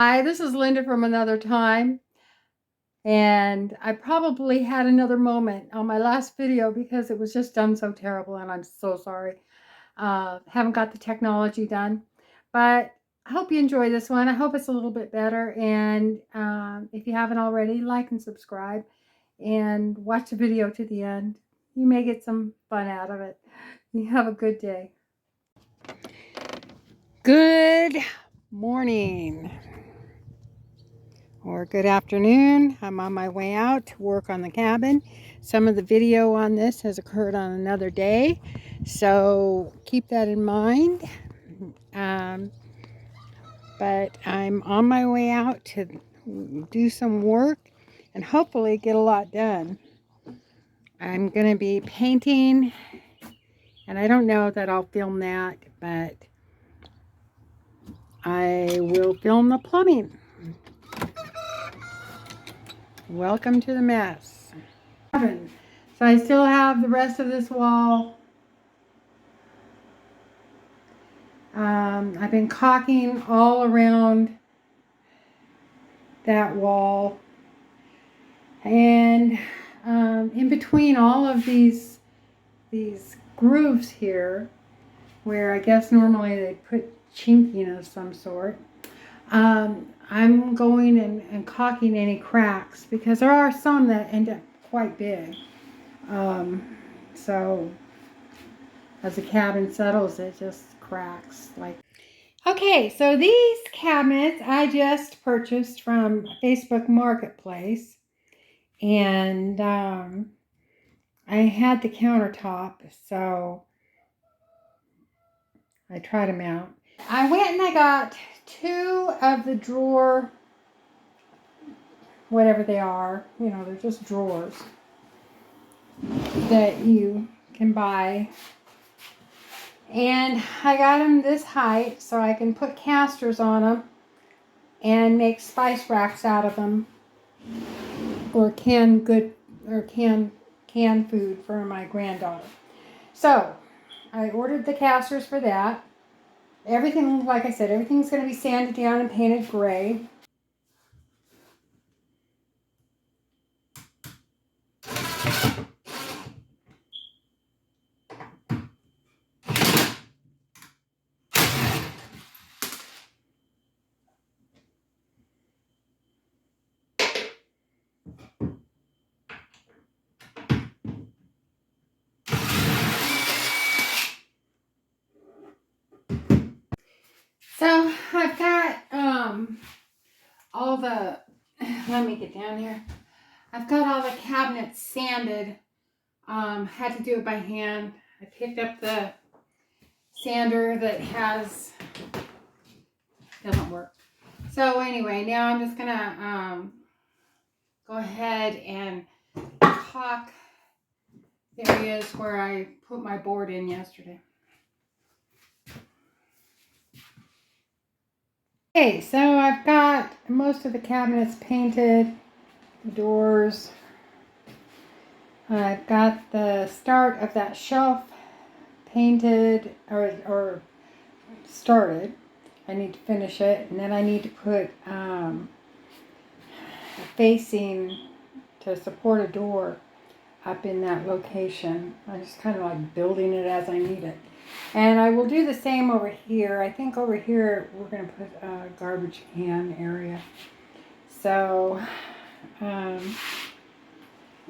Hi, this is Linda from Another Time, and I probably had another moment on my last video because it was just done so terrible, and I'm so sorry. Haven't got the technology done, but I hope you enjoy this one. I hope it's a little bit better, and if you haven't already, like and subscribe, and watch the video to the end. You may get some fun out of it. You have a good day. Good morning. Or good afternoon. I'm on my way out to work on the cabin. Some of the video on this has occurred on another day, so keep that in mind. But I'm on my way out to do some work and hopefully get a lot done. I'm going to be painting, and I don't know that I'll film that, but I will film the plumbing. Welcome to the mess. So I still have the rest of this wall. I've been caulking all around that wall, and in between all of these grooves here, where I guess normally they put chinking of some sort, I'm going and caulking any cracks, because there are some that end up quite big. So as the cabin settles, it just cracks like. Okay, so these cabinets I just purchased from Facebook Marketplace, and I had the countertop, so I tried them out. I went and I got 2 of the drawer, whatever they are, you know, they're just drawers that you can buy. And I got them this height so I can put casters on them and make spice racks out of them, or canned food for my granddaughter. So I ordered the casters for that. Everything, like I said, everything's going to be sanded down and painted gray. So I've got all the, let me get down here. I've got all the cabinets sanded. Had to do it by hand. I picked up the sander that doesn't work. So anyway, now I'm just gonna go ahead and caulk the areas where I put my board in yesterday. Okay, so I've got most of the cabinets painted, the doors. I've got the start of that shelf painted or started. I need to finish it, and then I need to put a facing to support a door up in that location. I'm just kind of like building it as I need it. And I will do the same over here. I think over here we're going to put a garbage can area. So I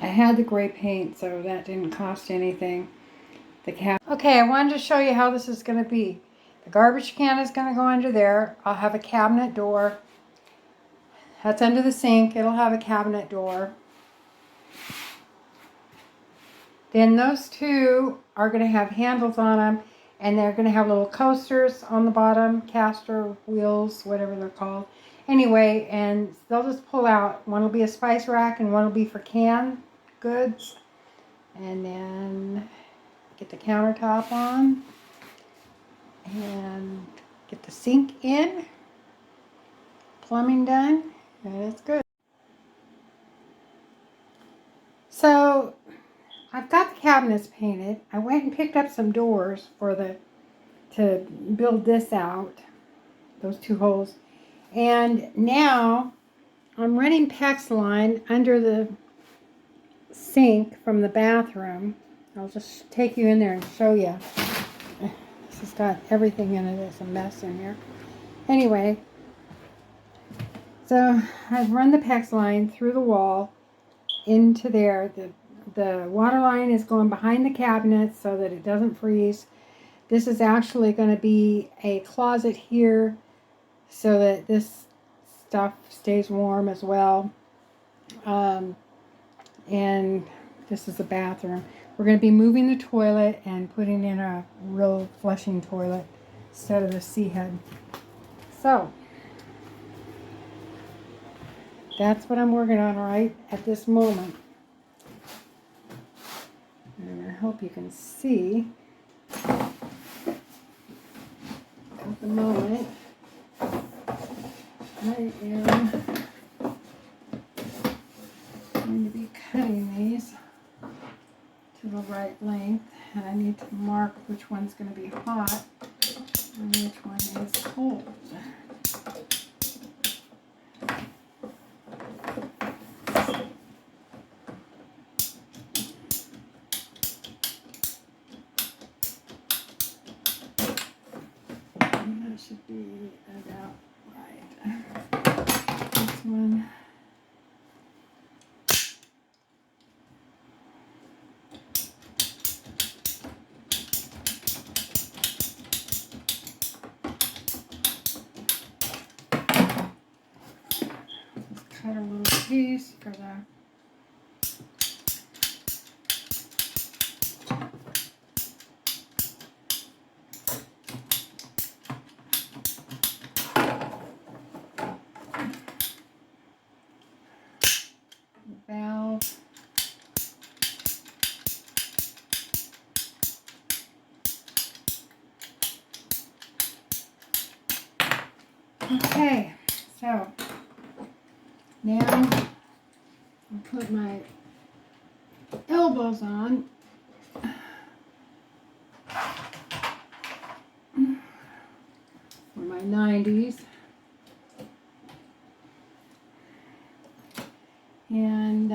had the gray paint, so that didn't cost anything. Okay, I wanted to show you how this is going to be. The garbage can is going to go under there. I'll have a cabinet door. That's under the sink. It'll have a cabinet door. Then those two are going to have handles on them, and they're going to have little coasters on the bottom, caster wheels, whatever they're called. Anyway, and they'll just pull out. One will be a spice rack, and one will be for canned goods. And then get the countertop on, and get the sink in, plumbing done, and it's good. So I've got the cabinets painted. I went and picked up some doors to build this out, those 2 holes. And now I'm running PEX line under the sink from the bathroom. I'll just take you in there and show you. This has got everything in it. It's a mess in here. Anyway, so I've run the PEX line through the wall into there. The water line is going behind the cabinet so that it doesn't freeze. This is actually going to be a closet here so that this stuff stays warm as well. And this is the bathroom. We're going to be moving the toilet and putting in a real flushing toilet instead of the sea head. So that's what I'm working on right at this moment. And I hope you can see at the moment. I am going to be cutting these to the right length, and I need to mark which one's going to be hot and which one is cold. And that should be about right. This one. Cut a little piece for the valve. Okay, so now I'll put my elbows on. For my 90s. And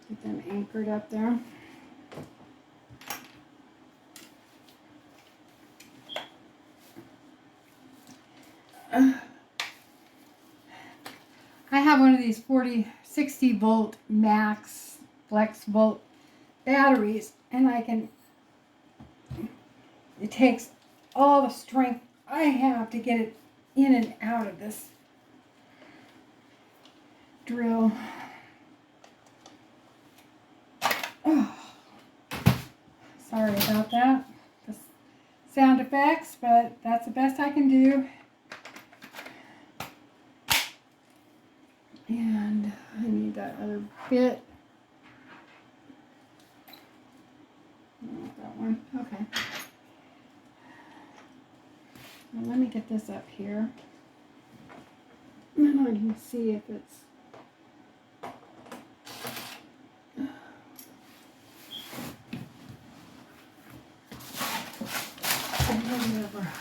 get them anchored up there. I have one of these 60 volt max flex volt batteries, and it takes all the strength I have to get it in and out of this drill. Oh, sorry about that, the sound effects, but that's the best I can do. And I need that other bit. That one, okay. Well, let me get this up here. And then I can see if it's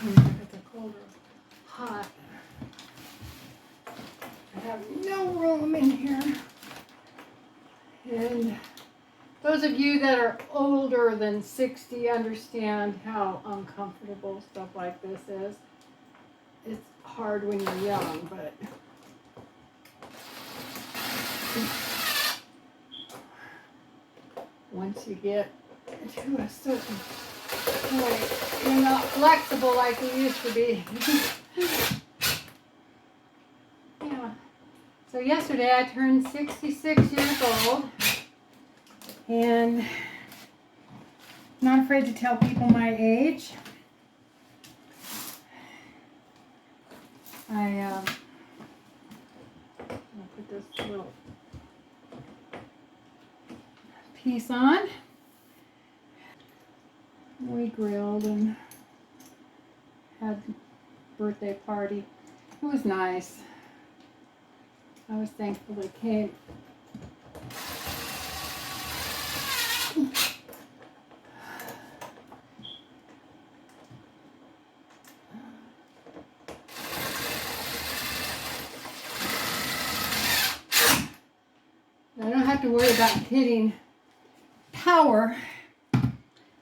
if it's cold or hot. I have no room in here. And those of you that are older than 60 understand how uncomfortable stuff like this is. It's hard when you're young, but once you get to a certain point, you're not flexible like you used to be. Yeah. So yesterday I turned 66 years old, and not afraid to tell people my age. I'll put this little piece on. We grilled and had a birthday party. It was nice. I was thankful they came. have to worry about hitting power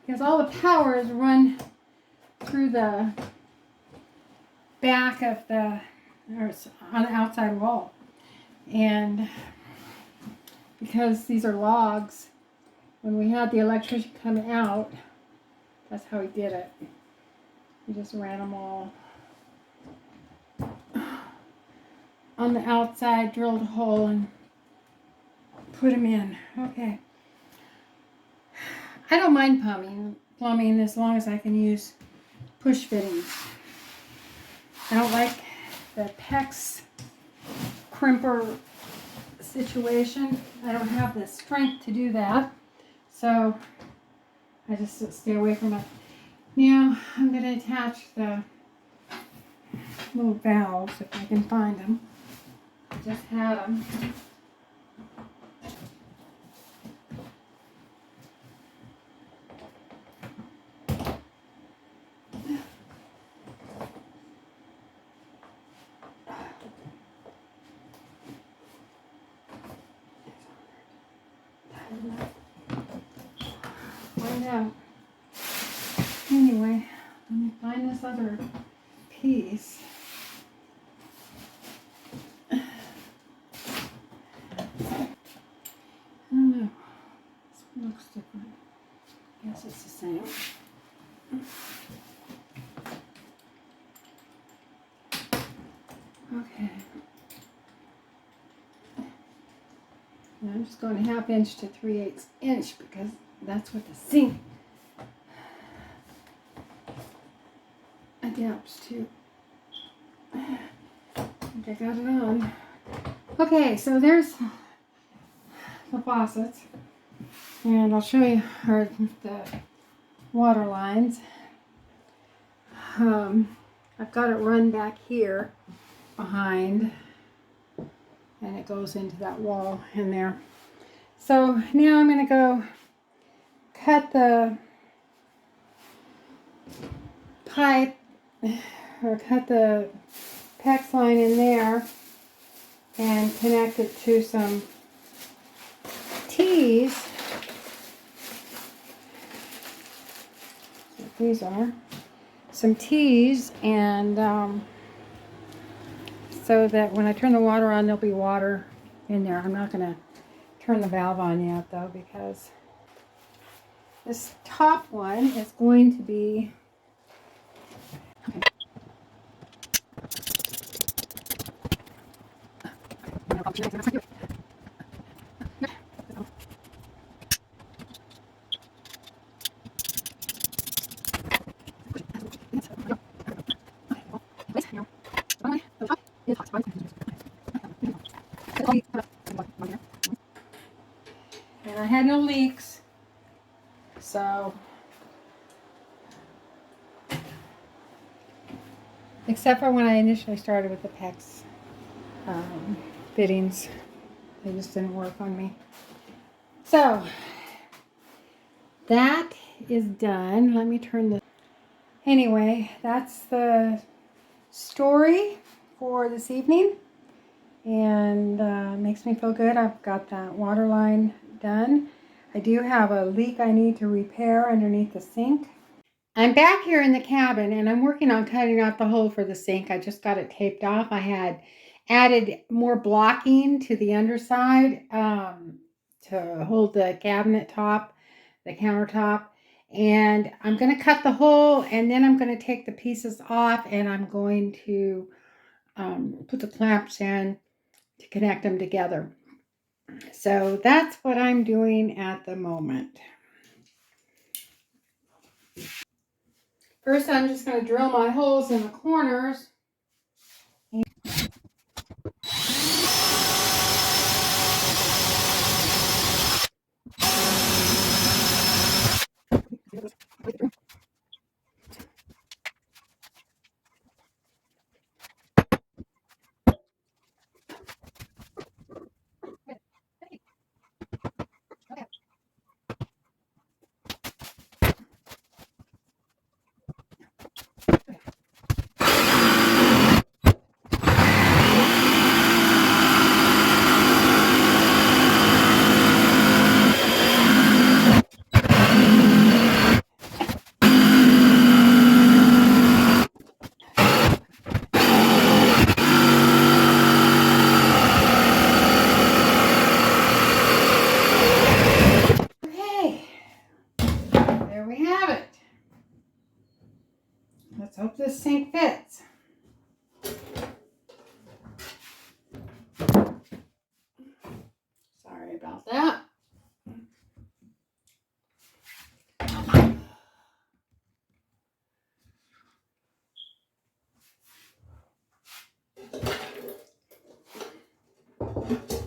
because all the power is run through the back of the, or on the outside wall. And because these are logs, when we had the electrician come out, that's how he did it. He just ran them all on the outside, drilled a hole and put them in. Okay. I don't mind plumbing as long as I can use push fittings. I don't like the PEX crimper situation. I don't have the strength to do that. So I just stay away from it. Now I'm going to attach the little valves if I can find them. I just had them. Find out. Anyway, let me find this other piece. I don't know. This one looks different. I guess it's the same. Okay. Now I'm just going 1/2 inch to 3/8 inch because that's what the sink adapts to. I think I got it on. Okay, so there's the faucets, and I'll show you the water lines. I've got it run back here behind, and it goes into that wall in there. So now I'm going to go cut the pipe, or cut the PEX line in there and connect it to some T's. What these are. Some T's, and so that when I turn the water on, there'll be water in there. I'm not going to turn the valve on yet though, because this top one is going to be and I had no leaks, so except for when I initially started with the PEX fittings, they just didn't work on me. So that is done. Let me turn this. Anyway, that's the story for this evening, and makes me feel good. I've got that water line done. I do have a leak I need to repair underneath the sink. I'm back here in the cabin, and I'm working on cutting out the hole for the sink. I just got it taped off. I had added more blocking to the underside to hold the cabinet top, the countertop. And I'm going to cut the hole, and then I'm going to take the pieces off, and I'm going to put the clamps in to connect them together. So that's what I'm doing at the moment. First, I'm just going to drill my holes in the corners. Okay.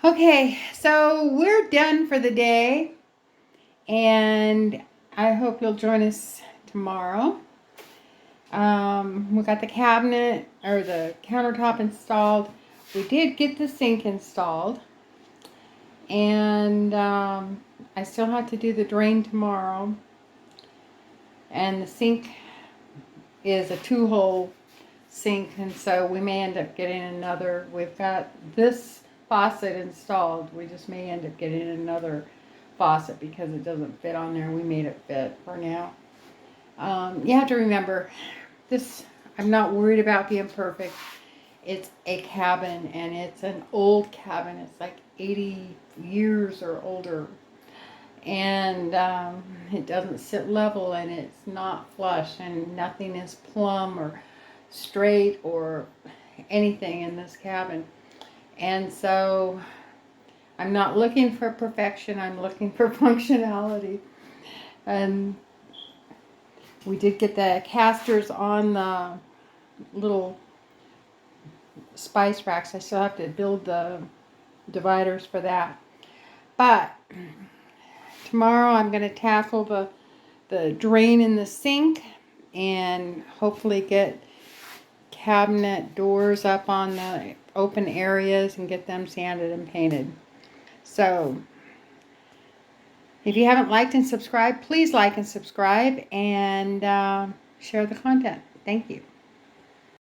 Okay, so we're done for the day, and I hope you'll join us tomorrow. We got the cabinet or the countertop installed. We did get the sink installed, and I still have to do the drain tomorrow. And the sink is a 2-hole sink, and so we may end up getting another. We've got this faucet installed. We just may end up getting another faucet because it doesn't fit on there. We made it fit for now. You have to remember this. I'm not worried about being perfect. It's a cabin, and it's an old cabin. It's like 80 years or older, and it doesn't sit level, and it's not flush, and nothing is plumb or straight or anything in this cabin. And so I'm not looking for perfection. I'm looking for functionality. And we did get the casters on the little spice racks. I still have to build the dividers for that. But tomorrow I'm going to tackle the drain in the sink and hopefully get cabinet doors up on the open areas and get them sanded and painted. So if you haven't liked and subscribed, please like and subscribe, and share the content. Thank you.